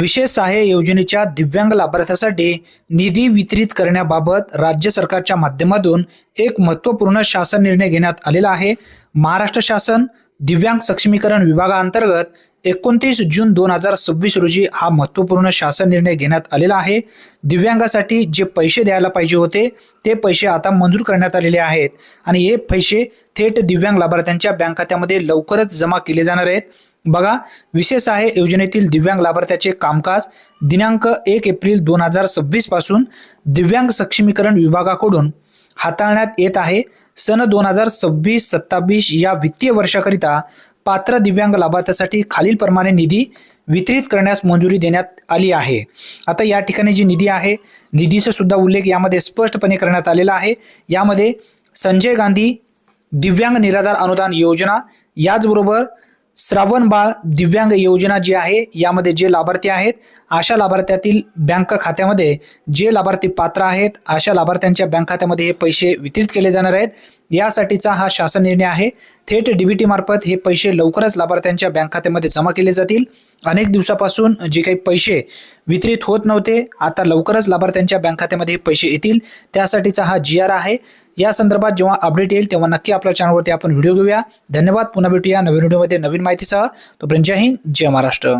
विशेष सहाय्य योजनेच्या दिव्यांग लाभार्थ्यांसाठी निधी वितरित करण्याबाबत राज्य सरकारच्या माध्यमातून एक महत्त्वपूर्ण शासन निर्णय घेण्यात आलेला आहे। महाराष्ट्र शासन दिव्यांग सक्षमीकरण विभागाअंतर्गत 29 जून 2026 रोजी हा महत्त्वपूर्ण शासन निर्णय घेण्यात आलेला आहे। दिव्यांगासाठी जे पैसे द्यायला पाहिजे होते ते पैसे आता मंजूर करण्यात आलेले आहेत आणि हे पैसे थेट दिव्यांग लाभार्थ्यांच्या बँक खात्यामध्ये लवकरच जमा केले जाणार आहेत। बघा, विशेष सहाय्य योजनेतील दिव्यांग लाभार्थ्याचे कामकाज दिनांक 1 एप्रिल 2026 पासून दिव्यांग सक्षमीकरण विभागाकडून हाताळण्यात येत आहे। सन 2026-27 या वित्तीय वर्षाकरिता पात्र दिव्यांग लाभार्थ्यासाठी खालील प्रमाणे निधी वितरित करण्यास मंजुरी देण्यात आली आहे। आता या ठिकाणी जी निधी आहे, निधीचा सुद्धा उल्लेख यामध्ये स्पष्टपणे करण्यात आलेला आहे। यामध्ये संजय गांधी दिव्यांग निराधार अनुदान योजना, याचबरोबर श्रावण बाळ दिव्यांग योजना जी आहे, यामध्ये जे लाभार्थी आहेत अशा लाभार्थ्यातील बँक खात्यामध्ये जे लाभार्थी पात्र आहेत अशा लाभार्थ्यांच्या बँक खात्यामध्ये हे पैसे वितरित केले जाणार आहेत। यासाठीचा हा शासन निर्णय आहे। थेट डीबीटी मार्फत हे पैसे लवकरच लाभार्थ्यांच्या बँक खात्यामध्ये जमा केले जातील। अनेक दिवसापासून जे काही पैसे वितरित होत नव्हते, आता लवकरच लाभार्थ्यांच्या बँक खात्यामध्ये हे पैसे येतील, त्यासाठीचा हा GR आहे। या संदर्भात जेव्हा अपडेट येईल तेव्हा नक्की आपल्या चॅनलवरती आपण व्हिडिओ घेऊया। धन्यवाद, पुन्हा भेटूया नवीन व्हिडिओमध्ये नवीन माहितीसह। तोपर्यंत जय हिंद, जय महाराष्ट्र।